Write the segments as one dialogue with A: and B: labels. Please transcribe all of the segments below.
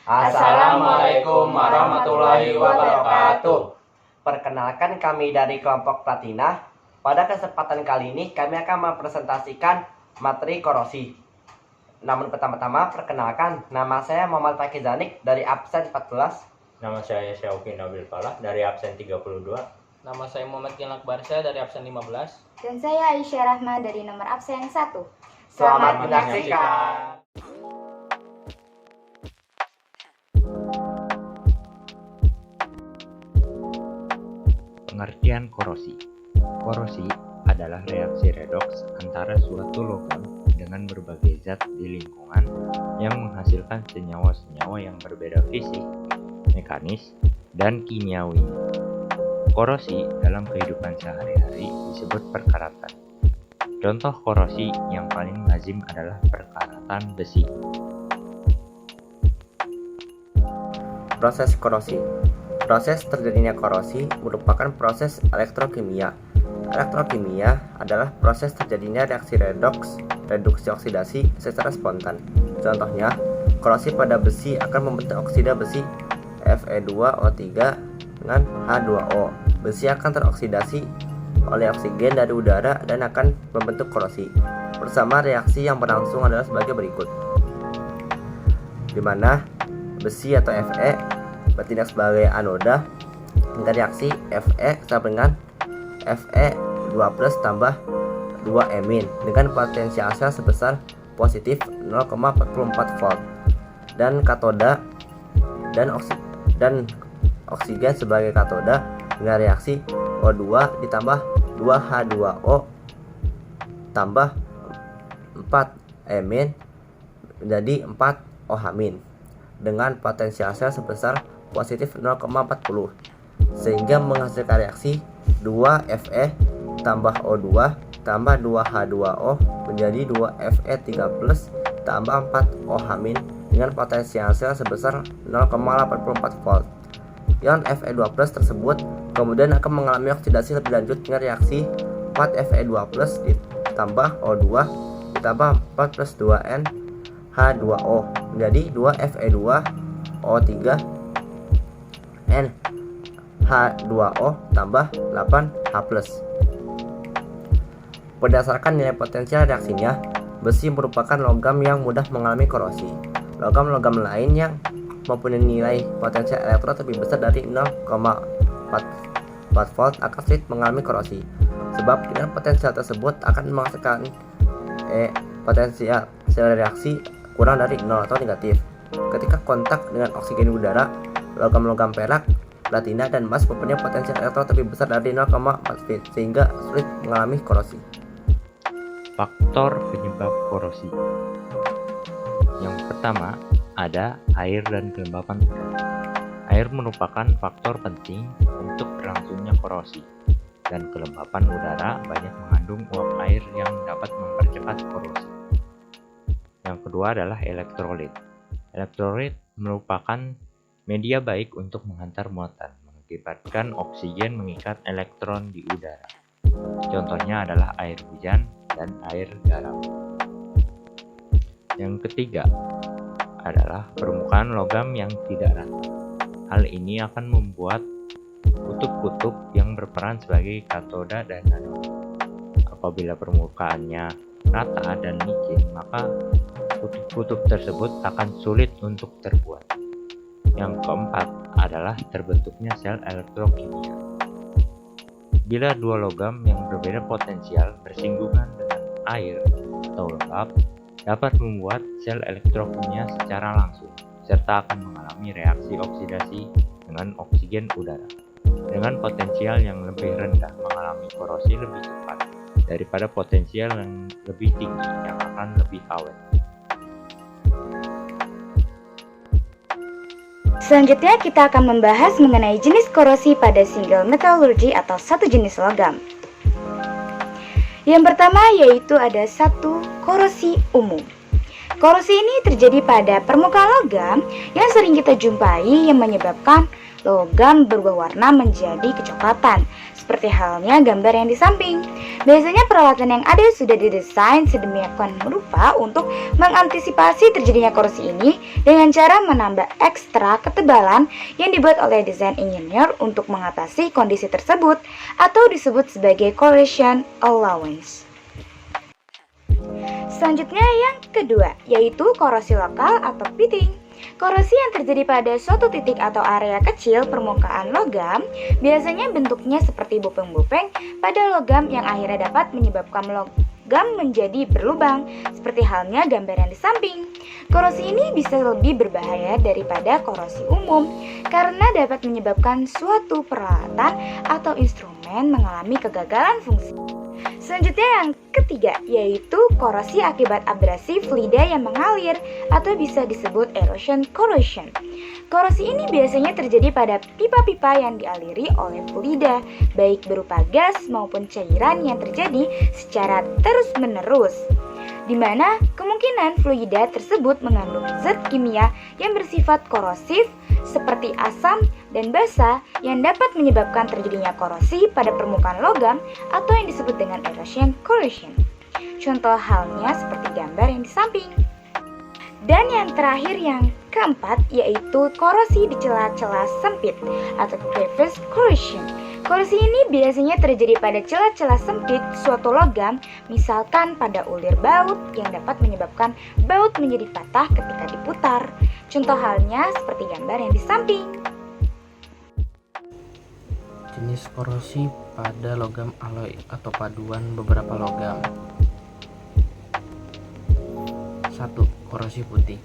A: Assalamualaikum warahmatullahi wabarakatuh.
B: Perkenalkan, kami dari kelompok Platina. Pada kesempatan kali ini kami akan mempresentasikan materi korosi. Namun pertama-tama perkenalkan, nama saya Muhammad Fakih Zanik dari absen 14.
C: Nama saya Syauki Nabil Falah dari absen 32.
A: Nama saya Muhammad Kinak Barsha dari absen 15.
D: Dan saya Aisyah Rahma dari nomor absen 1.
B: Selamat menyaksikan.
E: Pengertian korosi. Korosi adalah reaksi redoks antara suatu logam dengan berbagai zat di lingkungan yang menghasilkan senyawa-senyawa yang berbeda fisik, mekanis, dan kimiawi. Korosi dalam kehidupan sehari-hari disebut perkaratan. Contoh korosi yang paling lazim adalah perkaratan besi.
B: Proses korosi. Proses terjadinya korosi merupakan proses elektrokimia. Elektrokimia adalah proses terjadinya reaksi redoks, reduksi oksidasi secara spontan. Contohnya, korosi pada besi akan membentuk oksida besi Fe2O3 dengan H2O. Besi akan teroksidasi oleh oksigen dari udara dan akan membentuk korosi. Bersama reaksi yang berlangsung adalah sebagai berikut, di mana besi atau Fe bertindak sebagai anoda hingga reaksi Fe sama dengan Fe2+ tambah 2 emin dengan potensial sel sebesar positif 0,44 volt, dan katoda dan oksigen sebagai katoda dengan reaksi O2 ditambah 2H2O tambah 4 emin menjadi 4 OH- dengan potensial sel sebesar positif 0,40, sehingga menghasilkan reaksi 2Fe tambah O2 tambah 2H2O menjadi 2Fe3+ tambah 4 OH- dengan potensial sel sebesar 0,84 volt. Ion Fe2+ tersebut kemudian akan mengalami oksidasi lebih lanjut dengan reaksi 4Fe2+ ditambah O2 ditambah 4 plus 2N H2O menjadi 2Fe2O3 N H2O tambah 8H+. Berdasarkan nilai potensial reaksinya, besi merupakan logam yang mudah mengalami korosi. Logam-logam lain yang mempunyai nilai potensial elektron lebih besar dari 0,4 volt akan sulit mengalami korosi, sebab dengan potensial tersebut akan menghasilkan potensial sel reaksi kurang dari 0 atau negatif. Ketika kontak dengan oksigen udara, logam-logam perak, platina, dan emas mempunyai potensial elektron lebih besar dari 0,4 volt sehingga sulit mengalami korosi.
E: Faktor penyebab korosi. Yang pertama, ada air dan kelembapan udara. Air merupakan faktor penting untuk berlangsungnya korosi, dan kelembapan udara banyak mengandung uap air yang dapat mempercepat korosi. Yang kedua adalah elektrolit. Elektrolit merupakan media baik untuk menghantar muatan, mengakibatkan oksigen mengikat elektron di udara. Contohnya adalah air hujan dan air garam. Yang ketiga adalah permukaan logam yang tidak rata. Hal ini akan membuat kutub-kutub yang berperan sebagai katoda dan anoda. Apabila permukaannya rata dan licin, maka kutub-kutub tersebut akan sulit untuk terbuat. Yang keempat adalah terbentuknya sel elektrokimia. Bila dua logam yang berbeda potensial bersinggungan dengan air atau lembab, dapat membuat sel elektrokimia secara langsung, serta akan mengalami reaksi oksidasi dengan oksigen udara, dengan potensial yang lebih rendah mengalami korosi lebih cepat daripada potensial yang lebih tinggi yang akan lebih awet.
D: Selanjutnya kita akan membahas mengenai jenis korosi pada single metallurgy atau satu jenis logam. Yang pertama yaitu ada satu korosi umum. Korosi ini terjadi pada permukaan logam yang sering kita jumpai yang menyebabkan logam berubah warna menjadi kecoklatan seperti halnya gambar yang di samping. Biasanya peralatan yang ada sudah didesain sedemikian rupa untuk mengantisipasi terjadinya korosi ini dengan cara menambah ekstra ketebalan yang dibuat oleh desain engineer untuk mengatasi kondisi tersebut atau disebut sebagai corrosion allowance. Selanjutnya yang kedua, yaitu korosi lokal atau pitting. Korosi yang terjadi pada suatu titik atau area kecil permukaan logam biasanya bentuknya seperti bopeng-bopeng pada logam yang akhirnya dapat menyebabkan logam menjadi berlubang, seperti halnya gambar yang di samping. Korosi ini bisa lebih berbahaya daripada korosi umum karena dapat menyebabkan suatu peralatan atau instrumen mengalami kegagalan fungsi. Selanjutnya yang ketiga, yaitu korosi akibat abrasi fluida yang mengalir atau bisa disebut erosion corrosion. Korosi ini biasanya terjadi pada pipa-pipa yang dialiri oleh fluida, baik berupa gas maupun cairan yang terjadi secara terus-menerus, di mana kemungkinan fluida tersebut mengandung zat kimia yang bersifat korosif seperti asam dan basa yang dapat menyebabkan terjadinya korosi pada permukaan logam atau yang disebut dengan erosion corrosion. Contoh halnya seperti gambar yang di samping. Dan yang terakhir yang keempat yaitu korosi di celah-celah sempit atau crevice corrosion. Korosi ini biasanya terjadi pada celah-celah sempit suatu logam, misalkan pada ulir baut yang dapat menyebabkan baut menjadi patah ketika diputar. Contoh halnya seperti gambar yang di samping.
B: Jenis korosi pada logam alloy atau paduan beberapa logam. 1. Korosi putih.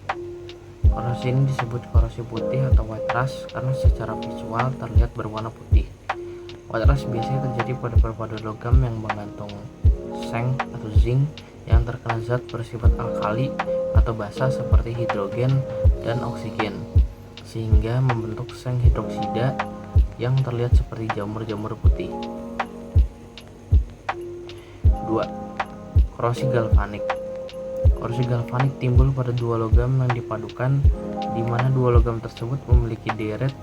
B: Korosi ini disebut korosi putih atau white rust karena secara visual terlihat berwarna putih. White rust biasanya terjadi pada perpaduan logam yang mengandung seng atau zinc yang terkena zat bersifat alkali atau basa seperti hidrogen dan oksigen, sehingga membentuk seng hidroksida yang terlihat seperti jamur-jamur putih. 2. Korosi galvanik. Korosi galvanik timbul pada dua logam yang dipadukan, di mana dua logam tersebut memiliki deret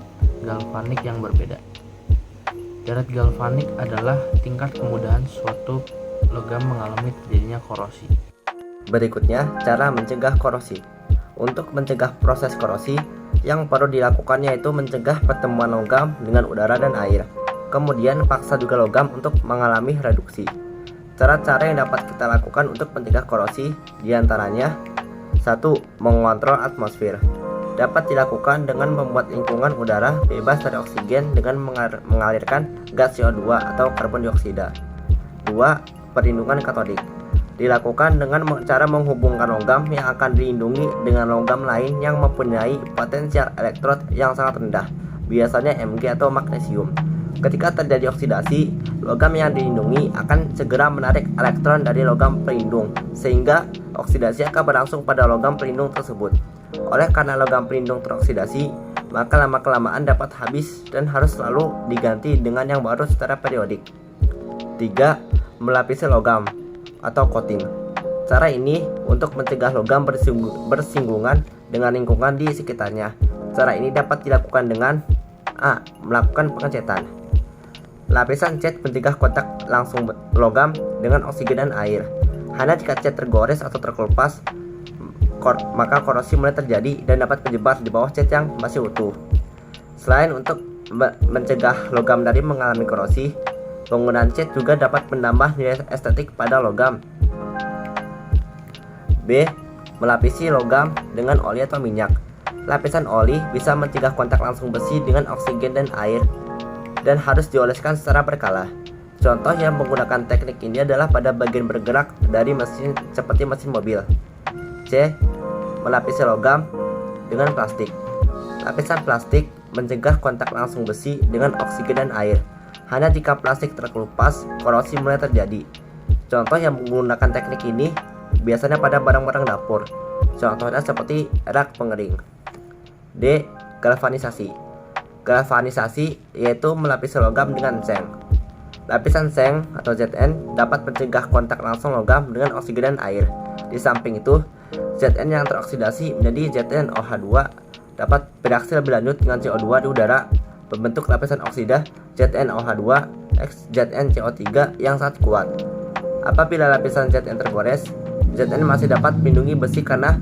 B: galvanik yang berbeda. Deret galvanik adalah tingkat kemudahan suatu logam mengalami terjadinya korosi. Berikutnya, cara mencegah korosi. Untuk mencegah proses korosi, yang perlu dilakukan yaitu mencegah pertemuan logam dengan udara dan air. Kemudian, paksa juga logam untuk mengalami reduksi. Cara-cara yang dapat kita lakukan untuk mencegah korosi diantaranya: 1. Mengontrol atmosfer. Dapat dilakukan dengan membuat lingkungan udara bebas dari oksigen dengan mengalirkan gas CO2 atau karbon dioksida. 2. Perlindungan katodik. Dilakukan dengan cara menghubungkan logam yang akan dilindungi dengan logam lain yang mempunyai potensial elektrod yang sangat rendah, biasanya Mg atau magnesium. Ketika terjadi oksidasi, logam yang dilindungi akan segera menarik elektron dari logam pelindung, sehingga oksidasi akan berlangsung pada logam pelindung tersebut. Oleh karena logam pelindung teroksidasi, maka lama-kelamaan dapat habis dan harus selalu diganti dengan yang baru secara periodik. 3. Melapisi logam atau coating. Cara ini untuk mencegah logam bersinggungan dengan lingkungan di sekitarnya. Cara ini dapat dilakukan dengan: A. Melakukan pengecetan. Lapisan cat mencegah kontak langsung logam dengan oksigen dan air. Hanya jika cat tergores atau terkelupas, maka korosi mulai terjadi dan dapat menyebar di bawah cat yang masih utuh. Selain untuk mencegah logam dari mengalami korosi, penggunaan cat juga dapat menambah nilai estetik pada logam. B. Melapisi logam dengan oli atau minyak. Lapisan oli bisa mencegah kontak langsung besi dengan oksigen dan air dan harus dioleskan secara berkala. Contoh yang menggunakan teknik ini adalah pada bagian bergerak dari mesin seperti mesin mobil. C. Melapisi logam dengan plastik. Lapisan plastik mencegah kontak langsung besi dengan oksigen dan air. Hanya jika plastik terkelupas, korosi mulai terjadi. Contoh yang menggunakan teknik ini biasanya pada barang-barang dapur. Contohnya seperti rak pengering. D. Galvanisasi. Galvanisasi yaitu melapisi logam dengan seng. Lapisan seng atau Zn dapat mencegah kontak langsung logam dengan oksigen dan air. Di samping itu, Zn yang teroksidasi menjadi ZnOH2 dapat bereaksi lebih lanjut dengan CO2 di udara, membentuk lapisan oksida ZnOH2 ZnCO3 yang sangat kuat. Apabila lapisan Zn tergores, Zn masih dapat melindungi besi karena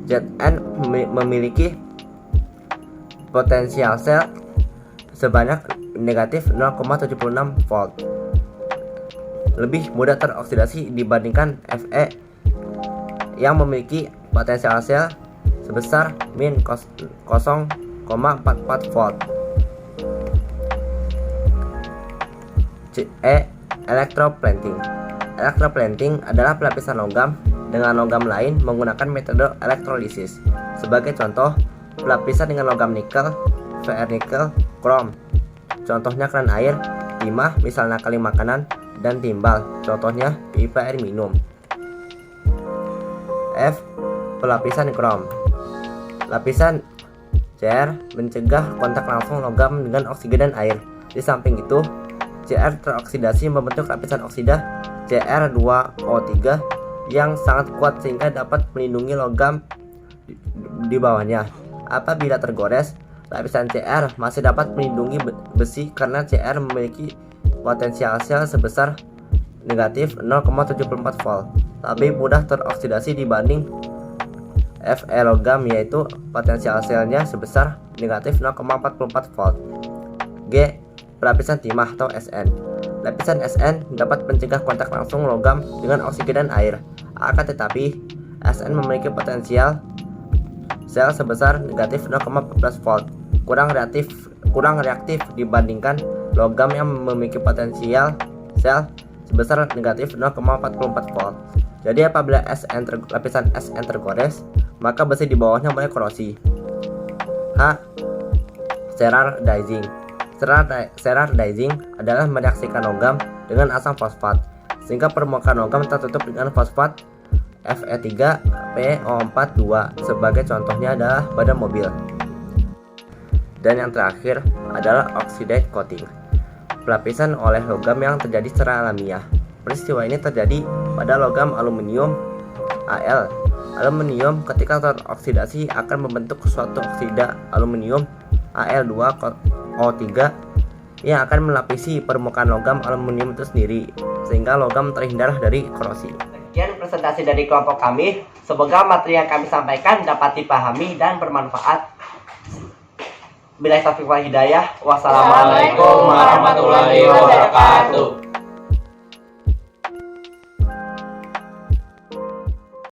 B: Zn memiliki potensial sel sebanyak negatif 0,76 volt. Lebih mudah teroksidasi dibandingkan Fe yang memiliki potensial sel sebesar min 0,44 volt. Electroplating. Electroplating adalah pelapisan logam dengan logam lain menggunakan metode elektrolisis. Sebagai contoh, pelapisan dengan logam nikel, Fr nikel, krom. Contohnya keran air, timah misalnya kali makanan, dan timbal. Contohnya pipa air minum. F. Pelapisan krom. Lapisan Cr mencegah kontak langsung logam dengan oksigen dan air. Di samping itu, Cr teroksidasi membentuk lapisan oksida Cr2O3 yang sangat kuat sehingga dapat melindungi logam di bawahnya. Apabila tergores, lapisan Cr masih dapat melindungi besi karena Cr memiliki potensial sel sebesar negatif 0,74 volt, lebih mudah teroksidasi dibanding Fe logam, yaitu potensial selnya sebesar negatif 0,44 volt. G. Pelapisan timah atau Sn. Lapisan Sn dapat mencegah kontak langsung logam dengan oksigen dan air. Akan tetapi, Sn memiliki potensial sel sebesar negatif 0,14 volt, kurang reaktif dibandingkan logam yang memiliki potensial sel sebesar negatif 0,44 volt. Jadi apabila lapisan Sn tergores, maka besi di bawahnya mulai korosi. H. Sterard dicing. Sterard dicing adalah mereaksikan logam dengan asam fosfat sehingga permukaan logam tertutup dengan fosfat Fe3PO42. Sebagai contohnya adalah badan mobil. Dan yang terakhir adalah oxide coating. Pelapisan oleh logam yang terjadi secara alamiah. Peristiwa ini terjadi pada logam aluminium Al. Aluminium ketika teroksidasi akan membentuk suatu oksida aluminium Al2O3 yang akan melapisi permukaan logam aluminium itu sendiri sehingga logam terhindar dari korosi. Sekian presentasi dari kelompok kami. Semoga materi yang kami sampaikan dapat dipahami dan bermanfaat. Billahi taufiq wal hidayah. Wassalamualaikum
A: Waalaikumsalam warahmatullahi wabarakatuh.